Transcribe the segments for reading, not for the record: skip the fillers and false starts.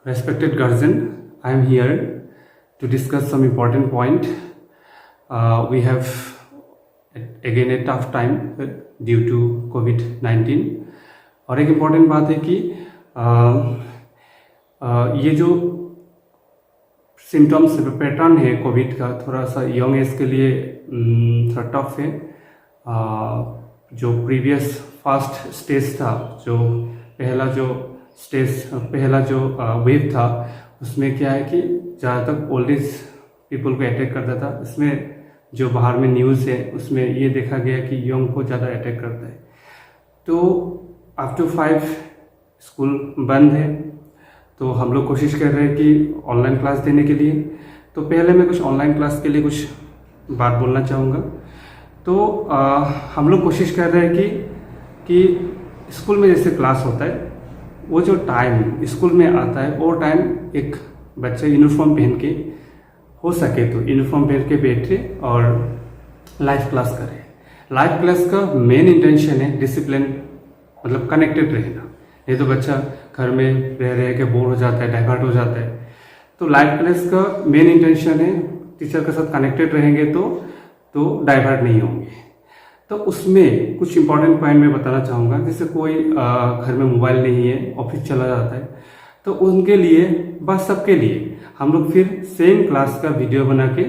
Respected guardian, I am here to discuss some important point. We have again a tough time due to COVID-19 और एक important बात है कि ये जो सिम्टम्स पैटर्न है कोविड का थोड़ा सा यंग एज के लिए थोड़ा टफ है। जो प्रीवियस फर्स्ट स्टेज था, जो पहला जो वेव था, उसमें क्या है कि ज़्यादातर ओल्ड एज पीपल को अटैक करता था। इसमें जो बाहर में न्यूज़ है उसमें ये देखा गया कि यंग को ज़्यादा अटैक करता है। तो अप टू 5 स्कूल बंद है, तो हम लोग कोशिश कर रहे हैं कि ऑनलाइन क्लास देने के लिए। तो पहले मैं कुछ ऑनलाइन क्लास के लिए कुछ बात बोलना चाहूँगा। तो हम लोग कोशिश कर रहे हैं कि स्कूल में जैसे क्लास होता है, वो जो टाइम स्कूल में आता है वो टाइम एक बच्चा यूनिफॉर्म पहन के हो सके तो यूनिफॉर्म पहन के बैठे और लाइव क्लास करे। लाइव क्लास का मेन इंटेंशन है डिसिप्लिन, मतलब कनेक्टेड रहना। नहीं तो बच्चा घर में रह के बोर हो जाता है, डाइवर्ट हो जाता है। तो लाइव क्लास का मेन इंटेंशन है टीचर के साथ कनेक्टेड रहेंगे तो डाइवर्ट नहीं होंगे। तो उसमें कुछ इंपॉर्टेंट पॉइंट मैं बताना चाहूँगा। जैसे कोई घर में मोबाइल नहीं है, ऑफिस चला जाता है, तो उनके लिए बस सबके लिए हम लोग फिर सेम क्लास का वीडियो बना के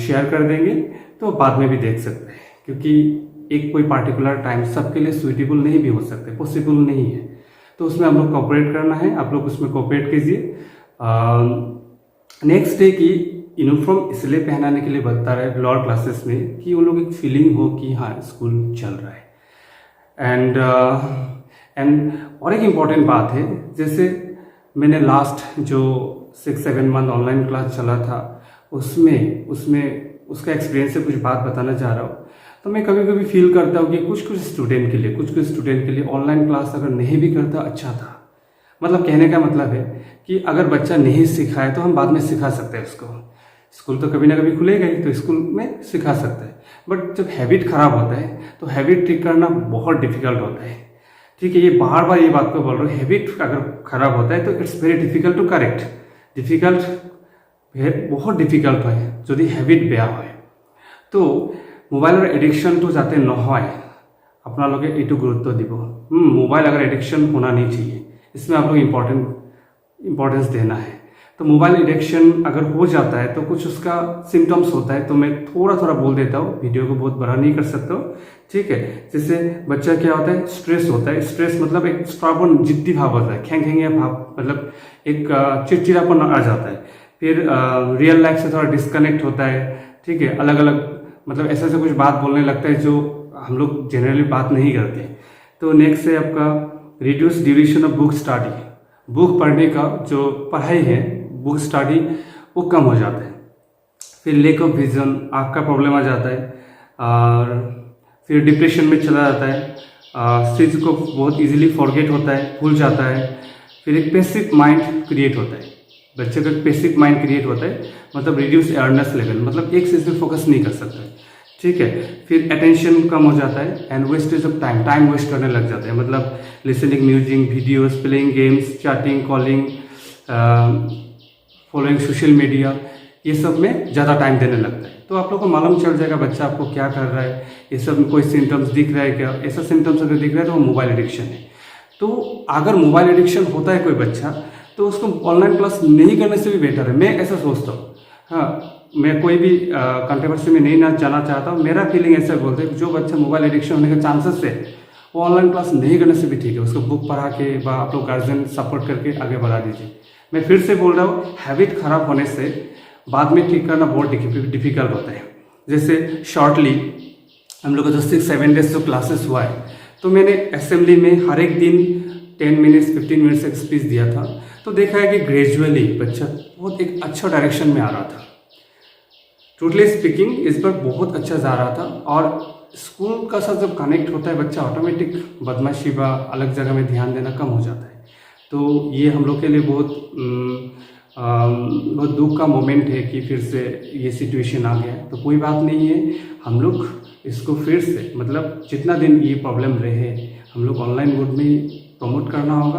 शेयर कर देंगे, तो बाद में भी देख सकते हैं। क्योंकि एक कोई पार्टिकुलर टाइम सबके लिए सुइटेबल नहीं भी हो सकते, पॉसिबल नहीं है। तो उसमें हम लोग कोऑपरेट करना है, आप लोग उसमें कोऑपरेट कीजिए। नेक्स्ट डे की यूनिफॉर्म इसलिए पहनाने के लिए बता रहे लोअर क्लासेस में कि उन लोग एक फीलिंग हो कि हाँ स्कूल चल रहा है। एंड और एक इम्पॉर्टेंट बात है, जैसे मैंने लास्ट जो 6-7 मंथ ऑनलाइन क्लास चला था उसमें उसका एक्सपीरियंस से कुछ बात बताना चाह रहा हूँ। तो मैं कभी कभी फील करता हूँ कि कुछ स्टूडेंट के लिए ऑनलाइन क्लास अगर नहीं भी करता अच्छा था। मतलब कहने का मतलब है कि अगर बच्चा नहीं सीखा है तो हम बाद में सिखा सकते हैं उसको। स्कूल तो कभी ना कभी खुलेगा ही, तो स्कूल में सिखा सकते हैं। बट जब हैबिट खराब होता है तो हैबिट ठीक करना बहुत डिफिकल्ट होता है। ठीक है, ये बार ये बात को बोल रहा हूँ। हैबिट अगर खराब होता है तो it's very difficult to correct. बहुत डिफिकल्ट है যদি हैबिट বেয়া হয়। তো মোবাইলৰ एडिक्शन तो जाते न হয়, আপোনালোকে এইটো গুৰুত্ব দিব। मोबाइल अगर एडिक्शन होना नहीं चाहिए, इसमें आप लोग इम्पोर्टेंस देना है। तो मोबाइल एडिक्शन अगर हो जाता है तो कुछ उसका सिम्टम्स होता है, तो मैं थोड़ा बोल देता हूँ, वीडियो को बहुत बड़ा नहीं कर सकता हूँ। ठीक है, जैसे बच्चा क्या होता है, स्ट्रेस होता है। स्ट्रेस मतलब एक स्ट्रॉबन जिद्दी भाव होता है, खेंगे भाव, मतलब एक चिड़चिड़ापन आ जाता है। फिर रियल लाइफ से थोड़ा डिस्कनेक्ट होता है। ठीक है, अलग अलग मतलब ऐसे कुछ बात बोलने लगता है जो हम लोग जनरली बात नहीं करते। तो नेक्स्ट है आपका reduce duration of book study. Book पढ़ने का जो पढ़ाई है, बुक स्टडी, वो कम हो जाता है। फिर लैक ऑफ विजन, आँख का प्रॉब्लम आ जाता है। और फिर डिप्रेशन में चला जाता है। चीज़ को बहुत इजीली फॉरगेट होता है, भूल जाता है। फिर एक पैसिव माइंड क्रिएट होता है, बच्चे का पैसिव माइंड क्रिएट होता है, मतलब रिड्यूस अवेयरनेस लेवल, मतलब एक चीज़ में फोकस नहीं कर सकता है। ठीक है, फिर अटेंशन कम हो जाता है। And wastage of time waste करने लग जाते हैं, मतलब listening music, videos, playing games, chatting, calling, following social media, ये सब में ज़्यादा टाइम देने लगता है। तो आप लोग को मालूम चल जाएगा बच्चा आपको क्या कर रहा है। ये सब में कोई सिम्टम्स दिख रहा है क्या? ऐसा सिम्टम्स अगर दिख रहा है तो वो मोबाइल एडिक्शन है। तो अगर मोबाइल एडिक्शन होता है कोई बच्चा, तो उसको ऑनलाइन क्लास नहीं करने से भी बेटर है, मैं ऐसा सोचता हूँ। हाँ, मैं कोई भी कंट्रोवर्सी में नहीं जाना चाहता हूँ। मेरा फीलिंग ऐसा बोलते हैं, जो बच्चा मोबाइल एडिक्शन होने के चांसेस है वो ऑनलाइन क्लास नहीं करने से भी ठीक है, उसको बुक पढ़ा के व आप लोग गार्जियन सपोर्ट करके आगे बढ़ा दीजिए। मैं फिर से बोल रहा हूँ, हैबिट खराब होने से बाद में ठीक करना बहुत डिफिकल्ट होता है। जैसे शॉर्टली हम लोग का जो 6-7 डेज जो क्लासेस हुआ है, तो मैंने असेंबली में हर एक दिन 10 मिनट्स 15 मिनट्स एक स्पीच दिया था। तो देखा है कि ग्रेजुअली बच्चा बहुत एक अच्छा डायरेक्शन में आ रहा था। टोटली स्पीकिंग इस पर बहुत अच्छा जा रहा था। और स्कूल का साथ जब कनेक्ट होता है बच्चा, ऑटोमेटिक बदमाशी व अलग जगह में ध्यान देना कम हो जाता है। तो ये हम लोग के लिए बहुत दुख का मोमेंट है कि फिर से ये सिचुएशन आ गया। तो कोई बात नहीं है, हम लोग इसको फिर से, मतलब जितना दिन ये प्रॉब्लम रहे, हम लोग ऑनलाइन मोड में प्रमोट करना होगा,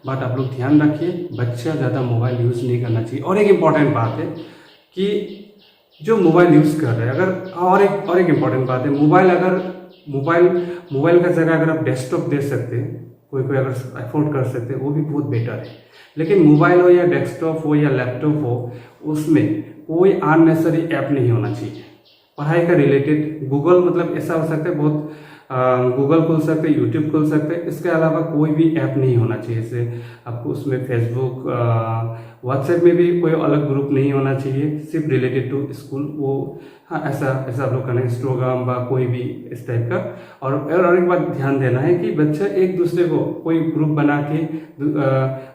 बट आप लोग ध्यान रखिए बच्चा ज़्यादा मोबाइल यूज़ नहीं करना चाहिए। और एक इम्पॉर्टेंट बात है कि जो मोबाइल यूज़ कर रहे हैं, अगर और एक इम्पॉर्टेंट बात है, मोबाइल का जगह अगर आप डेस्कटॉप दे सकते हैं, कोई अगर अफोर्ड कर सकते हैं, वो भी बहुत बेटर है। लेकिन मोबाइल हो या डेस्कटॉप हो या लैपटॉप हो, उसमें कोई अननेसेसरी ऐप नहीं होना चाहिए। पढ़ाई का रिलेटेड गूगल मतलब ऐसा हो सकता है, बहुत गूगल खोल सकते हैं, यूट्यूब खोल सकते हैं, इसके अलावा कोई भी ऐप नहीं होना चाहिए। जैसे आपको उसमें फेसबुक, व्हाट्सएप में भी कोई अलग ग्रुप नहीं होना चाहिए, सिर्फ रिलेटेड टू स्कूल। वो हाँ, ऐसा आप लोग करना, इंस्टाग्राम व कोई भी इस टाइप का। और एक बात ध्यान देना है कि बच्चा एक दूसरे को कोई ग्रुप बना के,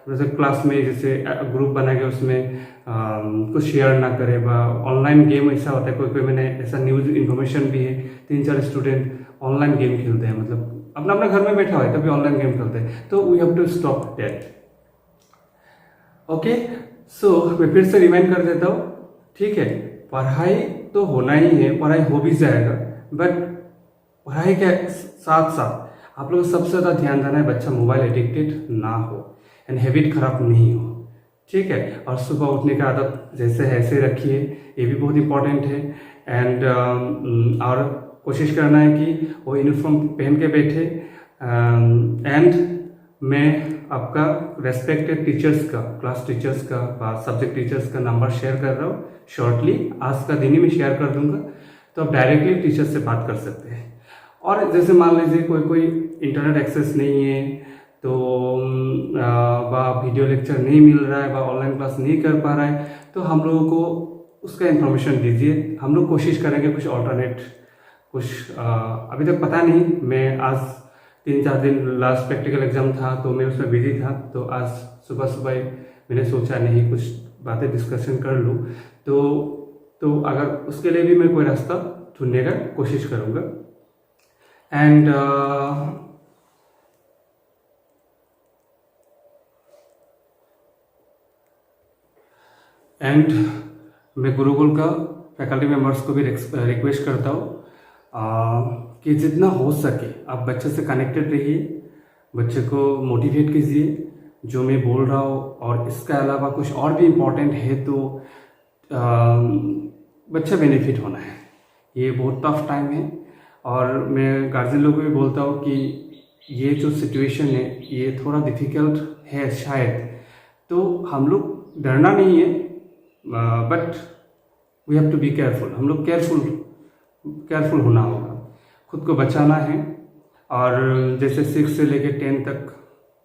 जैसे क्लास में जैसे ग्रुप बना के उसमें कुछ शेयर ना करे। ऑनलाइन गेम ऐसा होता है, कोई मैंने ऐसा न्यूज इन्फॉर्मेशन भी है, 3-4 स्टूडेंट ऑनलाइन गेम खेलते हैं, मतलब अपना घर में बैठा हुआ है तभी ऑनलाइन गेम खेलते हैं। तो we have to stop that. Okay, so मैं फिर से रिमाइंड कर देता हूँ, ठीक है, पढ़ाई तो होना ही है, पढ़ाई हो भी जाएगा, बट पढ़ाई के साथ साथ आप लोग सबसे ज़्यादा ध्यान देना है बच्चा मोबाइल एडिक्टेड ना हो एंड हैबिट खराब नहीं हो, ठीक है। और सुबह उठने का आदत जैसे है ऐसे रखिए, ये भी बहुत इंपॉर्टेंट है। एंड और कोशिश करना है कि वो यूनिफॉर्म पहन के बैठे। एंड मैं आपका रेस्पेक्टेड टीचर्स का, क्लास टीचर्स का, सब्जेक्ट टीचर्स का नंबर शेयर कर रहा हूँ शॉर्टली, आज का दिन ही मैं शेयर कर दूंगा, तो आप डायरेक्टली टीचर से बात कर सकते हैं। और जैसे मान लीजिए कोई इंटरनेट एक्सेस नहीं है, तो वीडियो लेक्चर नहीं मिल रहा है, ऑनलाइन क्लास नहीं कर पा रहा है, तो हम लोगों को उसका इन्फॉर्मेशन दीजिए। हम लोग कोशिश करेंगे कुछ ऑल्टरनेट, कुछ अभी तक पता नहीं। मैं आज 3-4 दिन लास्ट प्रैक्टिकल एग्जाम था तो मैं उसमें बिजी था, तो आज सुबह मैंने सोचा नहीं कुछ बातें डिस्कशन कर लूँ, तो अगर उसके लिए भी मैं कोई रास्ता ढूंढने का कोशिश करूँगा। एंड मैं गुरुकुल का फैकल्टी मेंबर्स को भी रिक्वेस्ट करता हूँ कि जितना हो सके आप बच्चे से कनेक्टेड रहिए, बच्चे को मोटिवेट कीजिए जो मैं बोल रहा हूँ। और इसके अलावा कुछ और भी इम्पोर्टेंट है तो बच्चा बेनिफिट होना है। ये बहुत टफ टाइम है और मैं गार्जियन लोगों को भी बोलता हूँ कि ये जो सिचुएशन है ये थोड़ा डिफ़िकल्ट है शायद, तो हम लोग डरना नहीं है, but we have to be careful. हम लोग केयरफुल होना होगा, खुद को बचाना है। और जैसे 6 से लेके 10 तक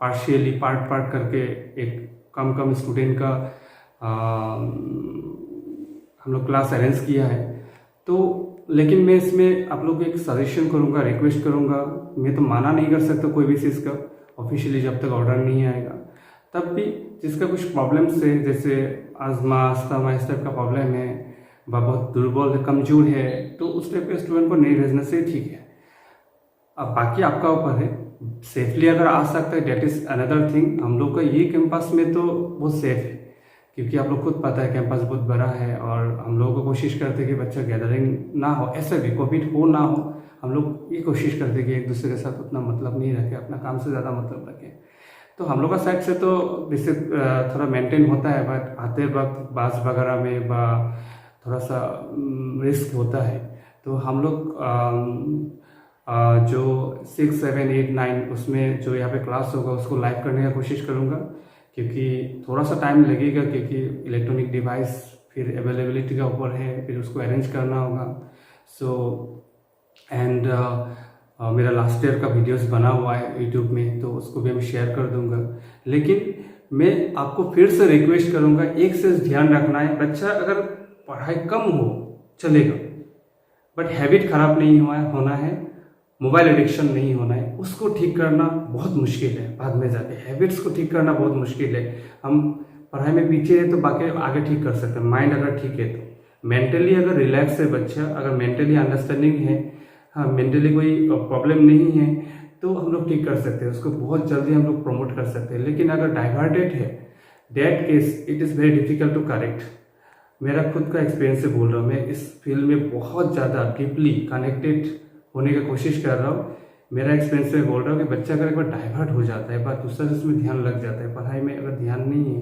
पार्शियली पार्ट करके एक कम स्टूडेंट का हम लोग क्लास अरेंज किया है। तो लेकिन मैं इसमें आप लोग को एक सजेशन करूँगा, रिक्वेस्ट करूँगा। मैं तो माना नहीं कर सकता कोई भी चीज़ का ऑफिशियली, जब तक ऑर्डर नहीं आएगा। तब भी जिसका कुछ प्रॉब्लम्स है, जैसे अस्थमा इस टाइप का प्रॉब्लम है, बहुत दुर्बल है, कमजोर है, तो उस टाइप के स्टूडेंट को नहीं भेजने से ठीक है। अब बाकी आपका ऊपर है, सेफली अगर आ सकता है डेट इज़ अनदर थिंग। हम लोग का ये कैंपस में तो बहुत सेफ है, क्योंकि आप लोग खुद पता है कैंपस बहुत बड़ा है और हम लोग को कोशिश करते हैं कि बच्चा गैदरिंग ना हो, ऐसे भी कोविड हो ना हो। हम लोग ये कोशिश करते हैं कि एक दूसरे के साथ उतना मतलब नहीं रखें, अपना काम से ज़्यादा मतलब रखें। तो हम लोग का साइड से तो जैसे थोड़ा मेंटेन होता है, बट आते वक्त बास वगैरह में थोड़ा सा रिस्क होता है। तो हम लोग जो 6, 7, 8, 9 उसमें जो यहाँ पे क्लास होगा उसको लाइव करने का कोशिश करूँगा, क्योंकि थोड़ा सा टाइम लगेगा, क्योंकि इलेक्ट्रॉनिक डिवाइस फिर अवेलेबिलिटी का ऊपर है, फिर उसको अरेंज करना होगा। एंड मेरा लास्ट ईयर का वीडियोस बना हुआ है यूट्यूब में, तो उसको भी मैं शेयर कर दूंगा। लेकिन मैं आपको फिर से रिक्वेस्ट करूंगा, एक चीज़ ध्यान रखना है, बच्चा अगर पढ़ाई कम हो चलेगा, बट हैबिट खराब नहीं होना है, मोबाइल एडिक्शन नहीं होना है। उसको ठीक करना बहुत मुश्किल है, बाद में जाके हैबिट्स को ठीक करना बहुत मुश्किल है। हम पढ़ाई में पीछे है तो बाकी आगे ठीक कर सकते हैं, माइंड अगर ठीक है तो। मेंटली अगर रिलैक्स है बच्चा, अगर मेंटली अंडरस्टैंडिंग है, हाँ मेंटली कोई प्रॉब्लम नहीं है, तो हम लोग ठीक कर सकते हैं, उसको बहुत जल्दी हम लोग प्रमोट कर सकते हैं। लेकिन अगर डाइवर्टेड है, that case it is very difficult to correct. मेरा खुद का एक्सपीरियंस से बोल रहा हूँ, मैं इस फील्ड में बहुत ज़्यादा डीपली कनेक्टेड होने की कोशिश कर रहा हूँ, मेरा एक्सपीरियंस से बोल रहा हूँ कि बच्चा अगर एक बार डाइवर्ट हो जाता है, बात दूसरा उसमें ध्यान लग जाता है, पढ़ाई में अगर ध्यान नहीं है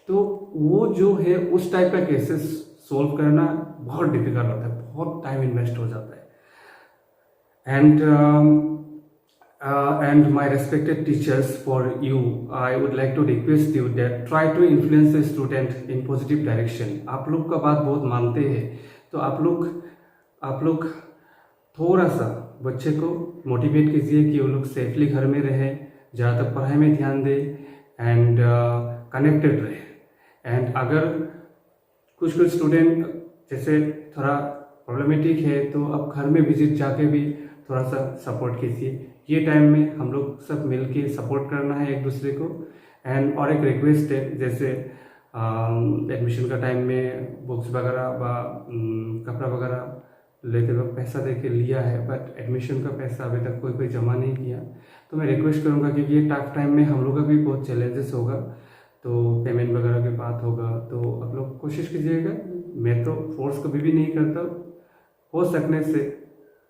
तो वो जो है उस टाइप का केसेस सोल्व करना बहुत डिफिकल्ट होता है, बहुत टाइम इन्वेस्ट हो जाता है। And my respected teachers, for you, I would like to request you that try to influence the student in positive direction. आप लोग का बात बहुत मानते हैं, तो आप लोग थोड़ा सा बच्चे को मोटिवेट कीजिए कि वो लोग सेफली घर में रहे, ज़्यादातर पढ़ाई में ध्यान दे एंड कनेक्टेड रहे। एंड अगर कुछ स्टूडेंट जैसे थोड़ा प्रॉब्लमेटिक है तो आप घर में विजिट जाके भी थोड़ा सा सपोर्ट कीजिए। ये टाइम में हम लोग सब मिल के सपोर्ट करना है एक दूसरे को। एंड और एक रिक्वेस्ट है, जैसे एडमिशन का टाइम में बुक्स वगैरह कपड़ा वगैरह लेते वक्त पैसा दे के लिया है, बट एडमिशन का पैसा अभी तक कोई जमा नहीं किया, तो मैं रिक्वेस्ट करूँगा क्योंकि ये टफ टाइम में हम लोग का भी बहुत चैलेंजेस होगा, तो पेमेंट वगैरह की बात होगा, तो आप लोग कोशिश कीजिएगा। मैं तो फोर्स कभी भी नहीं करता, हो सकने से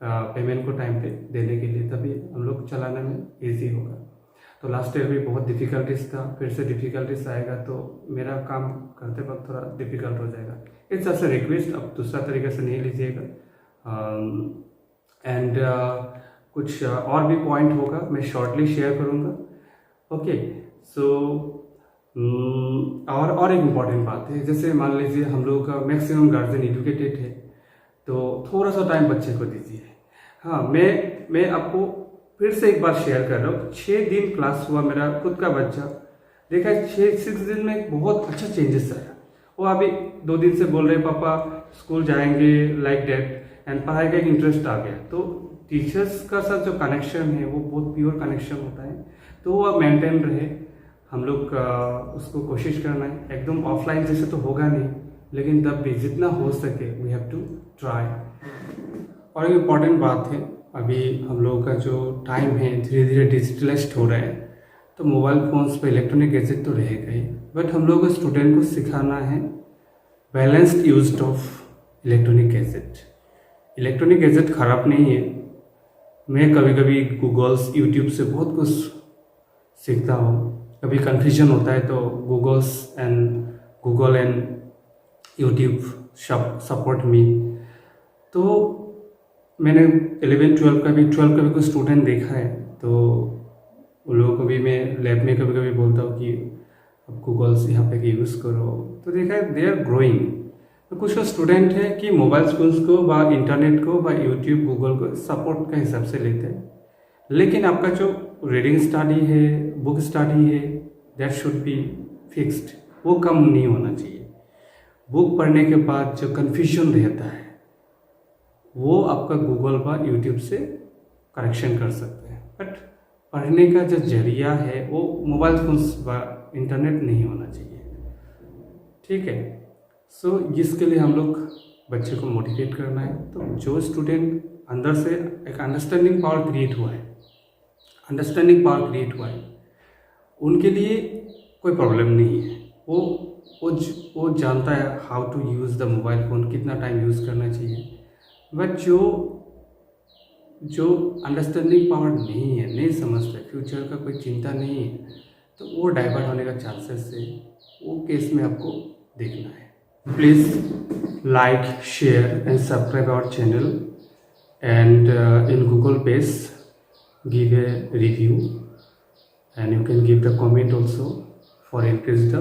पेमेंट को टाइम पे देने के लिए, तभी हम लोग चलाने में इजी होगा। तो लास्ट ईयर भी बहुत डिफ़िकल्टीज था, फिर से डिफ़िकल्टीज आएगा तो मेरा काम करते वक्त थोड़ा डिफ़िकल्ट हो जाएगा। इट्स जस्ट अ रिक्वेस्ट, अब दूसरा तरीके से नहीं लीजिएगा। एंड कुछ और भी पॉइंट होगा मैं शॉर्टली शेयर करूँगा। ओके, सो और एक इम्पॉर्टेंट बात है, जैसे मान लीजिए हम लोग का मैक्सिमम गार्जियन एजुकेटेड है, तो थोड़ा सा टाइम बच्चे को दीजिए। हाँ, मैं आपको फिर से एक बार शेयर कर रहा हूँ, 6 दिन क्लास हुआ मेरा खुद का बच्चा, देखा 6 दिन में बहुत अच्छा चेंजेस आया। वो अभी 2 दिन से बोल रहे पापा स्कूल जाएंगे लाइक डेट, एंड पढ़ाई का एक इंटरेस्ट आ गया। तो टीचर्स का साथ जो कनेक्शन है वो बहुत प्योर कनेक्शन होता है, तो वो मेंटेन रहे। हम लोग उसको कोशिश करना है, एकदम ऑफलाइन जैसे तो होगा नहीं, लेकिन तब भी जितना हो सके वी हैव टू ट्राई। और एक इम्पॉर्टेंट बात है, अभी हम लोगों का जो टाइम है धीरे धीरे डिजिटलाइज्ड हो रहा है, तो मोबाइल फ़ोन्स पर इलेक्ट्रॉनिक गैजेट तो रहेगा ही, बट हम लोग को स्टूडेंट को सिखाना है balanced use of electronic gadget. Electronic gadget ख़राब नहीं है, मैं कभी कभी गूगल्स यूट्यूब से बहुत कुछ सीखता हूँ। कभी कन्फ्यूजन होता है तो Google and YouTube support me. तो मैंने 12th का भी कुछ स्टूडेंट देखा है, तो उन लोगों को भी मैं लैब में कभी बोलता हूँ कि अब गूगल्स यहाँ पे यूज़ करो, तो देखा है दे आर ग्रोइंग। तो कुछ स्टूडेंट है कि मोबाइल स्कूल्स को व इंटरनेट को व यूट्यूब गूगल को सपोर्ट का हिसाब से लेते हैं, लेकिन आपका जो रीडिंग स्टडी है, बुक स्टडी है, दैट शुड बी फिक्स्ड, वो कम नहीं होना चाहिए। बुक पढ़ने के बाद जो कन्फ्यूजन रहता है वो आपका गूगल व यूट्यूब से करेक्शन कर सकते हैं, बट पढ़ने का जो जरिया है वो मोबाइल फोन्स व इंटरनेट नहीं होना चाहिए। ठीक है, सो इसके लिए हम लोग बच्चे को मोटिवेट करना है। तो जो स्टूडेंट अंदर से एक अंडरस्टैंडिंग पावर क्रिएट हुआ है, उनके लिए कोई प्रॉब्लम नहीं है। वो जानता है how to use the mobile phone, कितना टाइम यूज़ करना चाहिए। बट जो अंडरस्टैंडिंग पावर नहीं है, नहीं समझता, फ्यूचर का कोई चिंता नहीं है, तो वो डाइवर्ट होने का चांसेस है, वो केस में आपको देखना है। Please like, share and subscribe our channel, and in Google page give a review, and you can give the comment also for increase the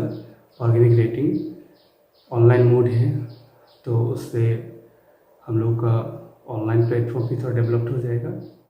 organic rating। Online mode है तो उससे हम लोग का ऑनलाइन प्लेटफॉर्म भी थोड़ा डेवलप्ड हो जाएगा।